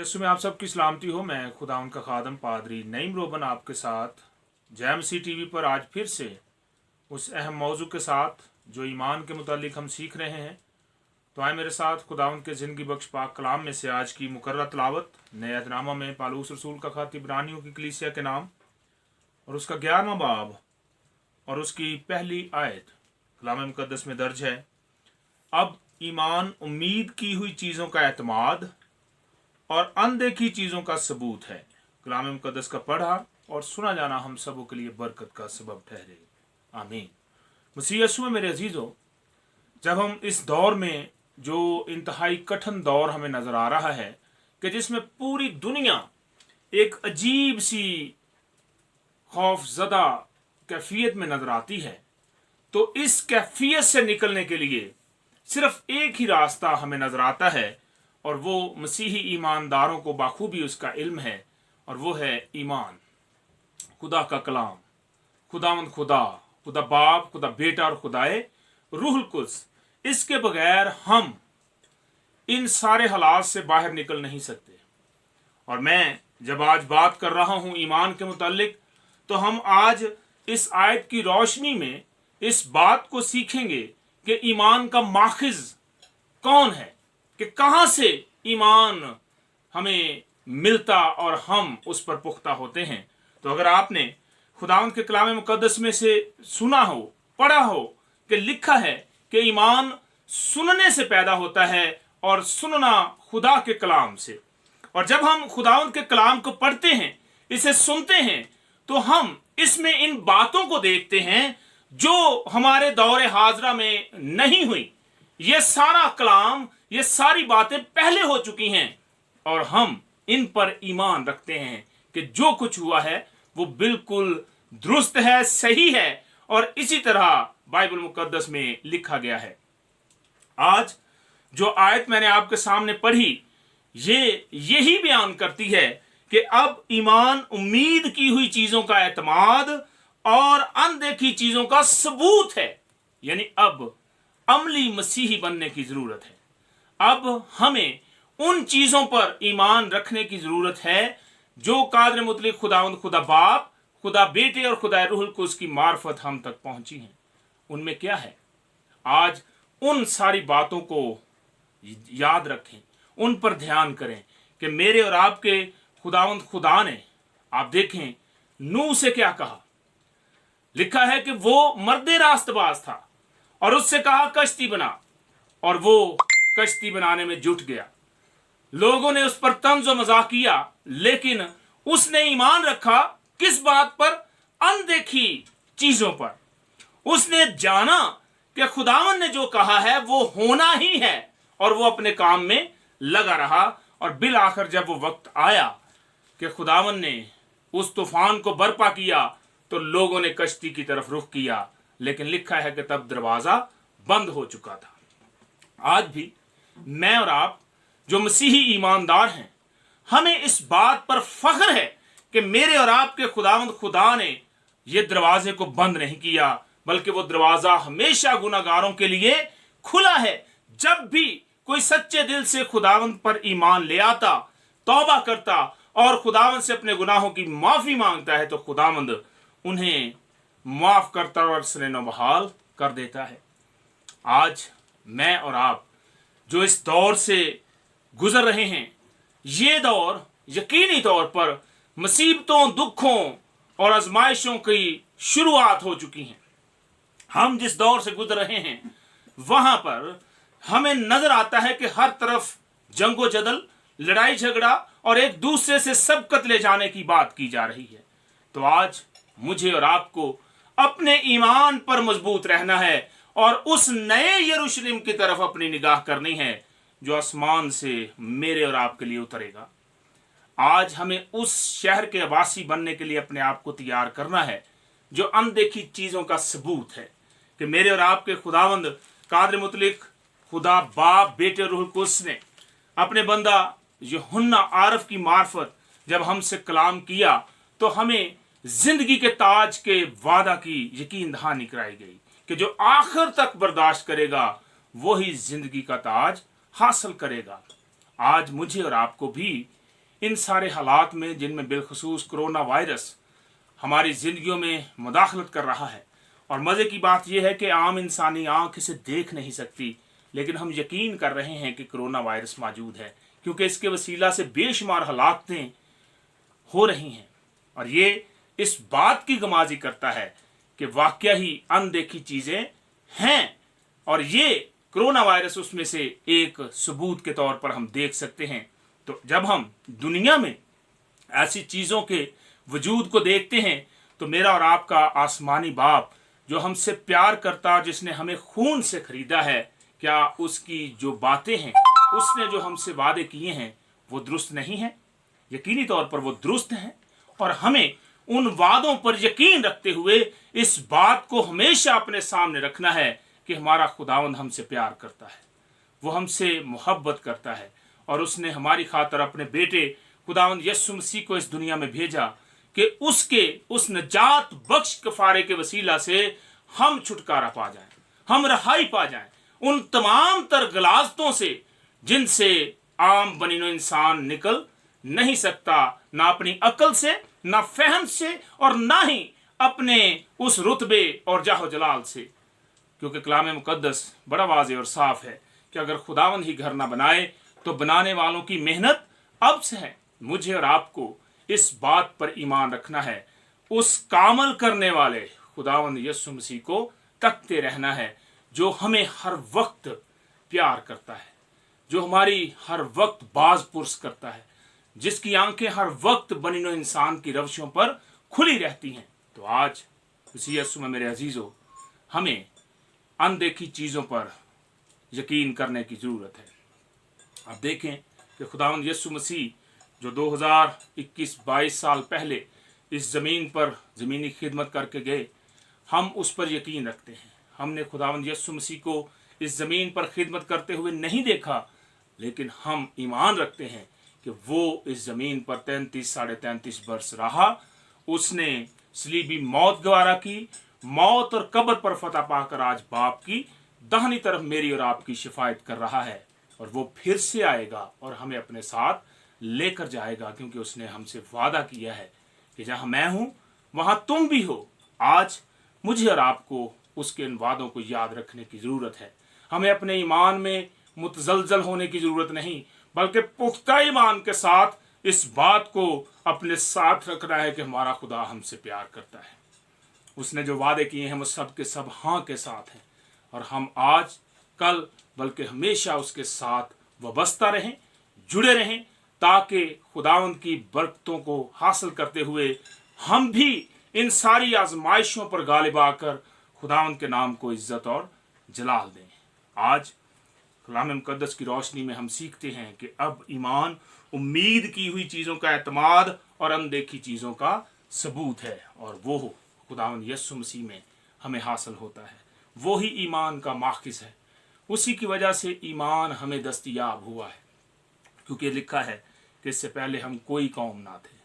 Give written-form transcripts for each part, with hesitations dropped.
यीशु में आप सबकी सलामती हो। मैं खुदा उनका खादम पादरी नईम रोबन आपके साथ जय मसीह टीवी पर आज फिर से उस अहम मौजू के साथ जो ईमान के मुतालिक हम सीख रहे हैं। तो आए मेरे साथ खुदा उनके ज़िंदगी बख्श पाक कलाम में से आज की मुकर्रर तलावत नए अहदनामा में पालूस रसूल का ख़त इब्रानियों की कलीसिया के नाम और उसका 11वां बाब और उसकी पहली आयत कलाम मुकद्दस में दर्ज है। अब ईमान उम्मीद की हुई चीज़ों का एतमाद और अनदेखी चीज़ों का सबूत है। कलाम मुकद्दस का पढ़ा और सुना जाना हम सबों के लिए बरकत का सबब ठहरे। आमीन। मसीह यीशु में मेरे अजीज़ों, जब हम इस दौर में जो इंतहाई कठिन दौर हमें नज़र आ रहा है कि जिसमें पूरी दुनिया एक अजीब सी खौफज़दा कैफियत में नज़र आती है, तो इस कैफियत से निकलने के लिए सिर्फ एक ही रास्ता हमें नज़र आता है और वो मसीही ईमानदारों को बाखूबी उसका इल्म है, और वो है ईमान, खुदा का कलाम, खुदावंद खुदा, खुदा बाप, खुदा बेटा और खुदाए रूहुल कुद्स। इसके बगैर हम इन सारे हालात से बाहर निकल नहीं सकते। और मैं जब आज बात कर रहा हूँ ईमान के मुतालिक, तो हम आज इस आयत की रोशनी में इस बात को सीखेंगे कि ईमान का माखिज कौन है, कि कहाँ से ईमान हमें मिलता और हम उस पर पुख्ता होते हैं। तो अगर आपने खुदावंद के कलाम मुकद्दस में से सुना हो, पढ़ा हो कि लिखा है कि ईमान सुनने से पैदा होता है और सुनना खुदा के कलाम से, और जब हम खुदावंद के कलाम को पढ़ते हैं, इसे सुनते हैं, तो हम इसमें इन बातों को देखते हैं जो हमारे दौरे हाजरा में नहीं हुई। ये सारा कलाम, ये सारी बातें पहले हो चुकी हैं और हम इन पर ईमान रखते हैं कि जो कुछ हुआ है वो बिल्कुल दुरुस्त है, सही है, और इसी तरह बाइबल मुकद्दस में लिखा गया है। आज जो आयत मैंने आपके सामने पढ़ी, ये यही बयान करती है कि अब ईमान उम्मीद की हुई चीजों का एतमाद और अनदेखी चीजों का सबूत है। यानी अब अमली मसीही बनने की जरूरत है। अब हमें उन चीजों पर ईमान रखने की जरूरत है जो कादर मुतलिक खुदावंद खुदा बाप, खुदा बेटे और खुदा रूहुल कुद्स की मार्फत हम तक पहुंची हैं। उनमें क्या है? आज उन सारी बातों को याद रखें, उन पर ध्यान करें कि मेरे और आपके खुदावंद खुदा ने, आप देखें, नूह से क्या कहा। लिखा है कि वो मर्दे रास्तबाज था और उससे कहा कश्ती बना, और वो कश्ती बनाने में जुट गया। लोगों ने उस पर तंज और मजाक किया, लेकिन उसने ईमान रखा किस बात पर? अनदेखी चीजों पर। उसने जाना कि खुदावन ने जो कहा है वो होना ही है, और वो अपने काम में लगा रहा। और बिल आखिर जब वो वक्त आया कि खुदावन ने उस तूफान को बर्पा किया, तो लोगों ने कश्ती की तरफ रुख किया, लेकिन लिखा है कि तब दरवाजा बंद हो चुका था। आज भी मैं और आप जो मसीही ईमानदार हैं, हमें इस बात पर फख्र है कि मेरे और आपके खुदावंद खुदा ने यह दरवाजे को बंद नहीं किया, बल्कि वो दरवाजा हमेशा गुनाहगारों के लिए खुला है। जब भी कोई सच्चे दिल से खुदावंद पर ईमान ले आता, तौबा करता और खुदावंद से अपने गुनाहों की माफी मांगता है, तो खुदावंद उन्हें माफ करता और सनेनो बहाल कर देता है। आज मैं और आप जो इस दौर से गुजर रहे हैं, ये दौर यकीनी तौर पर मुसीबतों, दुखों और आजमाइशों की शुरुआत हो चुकी है। हम जिस दौर से गुजर रहे हैं, वहां पर हमें नजर आता है कि हर तरफ जंगो जदल, लड़ाई झगड़ा और एक दूसरे से सबकत ले जाने की बात की जा रही है। तो आज मुझे और आपको अपने ईमान पर मजबूत रहना है और उस नए यरूशलेम की तरफ अपनी निगाह करनी है जो आसमान से मेरे और आपके लिए उतरेगा। आज हमें उस शहर के आवासी बनने के लिए अपने आप को तैयार करना है जो अनदेखी चीजों का सबूत है कि मेरे और आपके खुदावंद कादर मुतलिक खुदा बाप, बेटे और रूहुल कुद्स ने अपने बंदा यूहन्ना आरफ की मार्फत जब हमसे कलाम किया, तो हमें जिंदगी के ताज के वादा की यकीन दहानी कराई गई कि जो आखिर तक बर्दाश्त करेगा वही जिंदगी का ताज हासिल करेगा। आज मुझे और आपको भी इन सारे हालात में जिनमें बिलखसूस कोरोना वायरस हमारी ज़िंदगियों में मुदाखलत कर रहा है, और मज़े की बात यह है कि आम इंसानी आँख इसे देख नहीं सकती, लेकिन हम यकीन कर रहे हैं कि कोरोना वायरस मौजूद है, क्योंकि इसके वसीला से बेशुमार हलाकतें हो रही हैं। और ये इस बात की गमाजी करता है कि वाकया ही अनदेखी चीज़ें हैं, और ये कोरोना वायरस उसमें से एक सबूत के तौर पर हम देख सकते हैं। तो जब हम दुनिया में ऐसी चीज़ों के वजूद को देखते हैं तो मेरा और आपका आसमानी बाप जो हमसे प्यार करता, जिसने हमें खून से खरीदा है, क्या उसकी जो बातें हैं, उसने जो हमसे वादे किए हैं, वो दुरुस्त नहीं है? यकीनी तौर पर वो दुरुस्त हैं, और हमें उन वादों पर यकीन रखते हुए इस बात को हमेशा अपने सामने रखना है कि हमारा खुदावंद हमसे प्यार करता है, वो हमसे मोहब्बत करता है, और उसने हमारी खातर अपने बेटे खुदावंद यीशु मसीह को इस दुनिया में भेजा कि उसके उस नजात बख्श कफारे के वसीला से हम छुटकारा पा जाएं, हम रहाई पा जाएं उन तमाम तर गलाजतों से जिनसे आम बनीनो इंसान निकल नहीं सकता, ना अपनी अकल से, ना फहम से, और ना ही अपने उस रुतबे और जाहो जलाल से। क्योंकि कलाम मुकद्दस बड़ा वाज़ेह और साफ है कि अगर खुदावंद ही घर ना बनाए तो बनाने वालों की मेहनत अब से है। मुझे और आपको इस बात पर ईमान रखना है, उस कामल करने वाले खुदावंद यीशु मसीह को तकते रहना है, जो हमें हर वक्त प्यार करता है, जो हमारी हर वक्त बाज पुरस करता है, जिसकी आंखें हर वक्त बनीनो इंसान की रवशों पर खुली रहती हैं। तो आज इसी यीशु में मेरे अजीजों, हमें अनदेखी चीज़ों पर यकीन करने की ज़रूरत है। आप देखें कि खुदावंद यीशु मसीह जो 2021-22 साल पहले इस ज़मीन पर ज़मीनी खिदमत करके गए, हम उस पर यकीन रखते हैं। हमने खुदावंद यीशु मसीह को इस ज़मीन पर खिदमत करते हुए नहीं देखा, लेकिन हम ईमान रखते हैं कि वो इस ज़मीन पर 33-33.5 बरस रहा। उसने सलीबी मौत गवारा की, मौत और कब्र पर फतह पाकर आज बाप की दाहिनी तरफ मेरी और आपकी शिफायत कर रहा है, और वो फिर से आएगा और हमें अपने साथ लेकर जाएगा, क्योंकि उसने हमसे वादा किया है कि जहां मैं हूं वहां तुम भी हो। आज मुझे और आपको उसके इन वादों को याद रखने की ज़रूरत है। हमें अपने ईमान में मुतज़लज़ल होने की ज़रूरत नहीं, बल्कि पुख्ता ईमान के साथ इस बात को अपने साथ रखना है कि हमारा खुदा हमसे प्यार करता है। उसने जो वादे किए हैं वो सब के सब हाँ के साथ हैं, और हम आज कल बल्कि हमेशा उसके साथ वाबस्ता रहें, जुड़े रहें, ताकि खुदावंद की बरकतों को हासिल करते हुए हम भी इन सारी आजमाइशों पर गालिब आकर खुदावंद के नाम को इज्जत और जलाल दें। आज कलाम मुकद्दस की रोशनी में हम सीखते हैं कि अब ईमान उम्मीद की हुई चीज़ों का एतमाद और अनदेखी चीज़ों का सबूत है, और वो खुदावंद यीशु मसीह में हमें हासिल होता है। वो ही ईमान का माखिज़ है, उसी की वजह से ईमान हमें दस्तयाब हुआ है, क्योंकि लिखा है कि इससे पहले हम कोई कौम ना थे,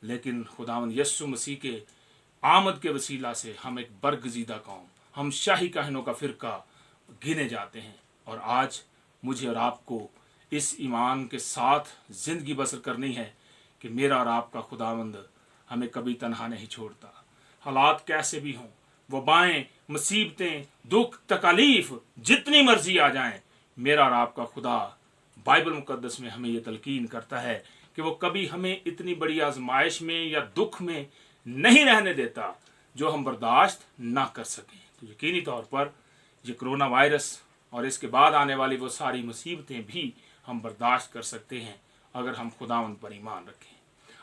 लेकिन खुदावंद यीशु मसीह के आमद के वसीला से हम एक बरगजीदा कौम, हम शाही कहनों का फ़िरका गिने जाते हैं। और आज मुझे और आपको इस ईमान के साथ ज़िंदगी बसर करनी है कि मेरा और आपका खुदावंद हमें कभी तन्हा नहीं छोड़ता। हालात कैसे भी हों, वबाएं, मुसीबतें, दुख, तकलीफ़ जितनी मर्जी आ जाएं, मेरा और आपका खुदा बाइबल मुकद्दस में हमें ये तलकीन करता है कि वो कभी हमें इतनी बड़ी आजमाइश में या दुख में नहीं रहने देता जो हम बर्दाश्त ना कर सकें। तो यकीनी तौर पर ये कोरोना वायरस और इसके बाद आने वाली वो सारी मुसीबतें भी हम बर्दाश्त कर सकते हैं अगर हम खुदावंद पर ईमान रखें,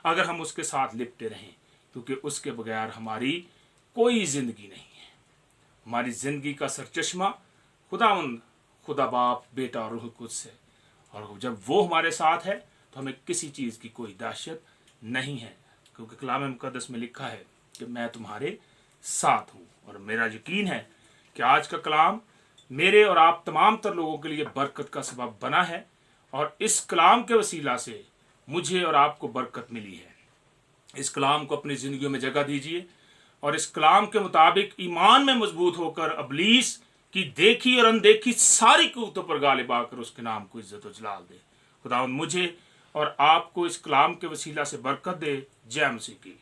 अगर हम उसके साथ लिपटे रहें, क्योंकि उसके बगैर हमारी कोई ज़िंदगी नहीं है। हमारी ज़िंदगी का सरचश्मा खुदावंद, खुदा बाप, बेटा और रूह कुद्स है, और जब वो हमारे साथ है तो हमें किसी चीज़ की कोई दहशत नहीं है, क्योंकि कलाम मुकद्दस में लिखा है कि मैं तुम्हारे साथ हूँ। और मेरा यकीन है कि आज का कलाम मेरे और आप तमाम तर लोगों के लिए बरकत का सबब बना है, और इस कलाम के वसीला से मुझे और आपको बरकत मिली है। इस कलाम को अपनी ज़िंदगियों में जगह दीजिए, और इस कलाम के मुताबिक ईमान में मजबूत होकर अबलीस की देखी और अनदेखी सारी कुव्वतों पर गालिब आकर उसके नाम को इज्जत और जलाल दे। खुदावंद मुझे اور آپ کو اس کلام کے وسیلہ سے برکت دے۔ جے مسیح کی۔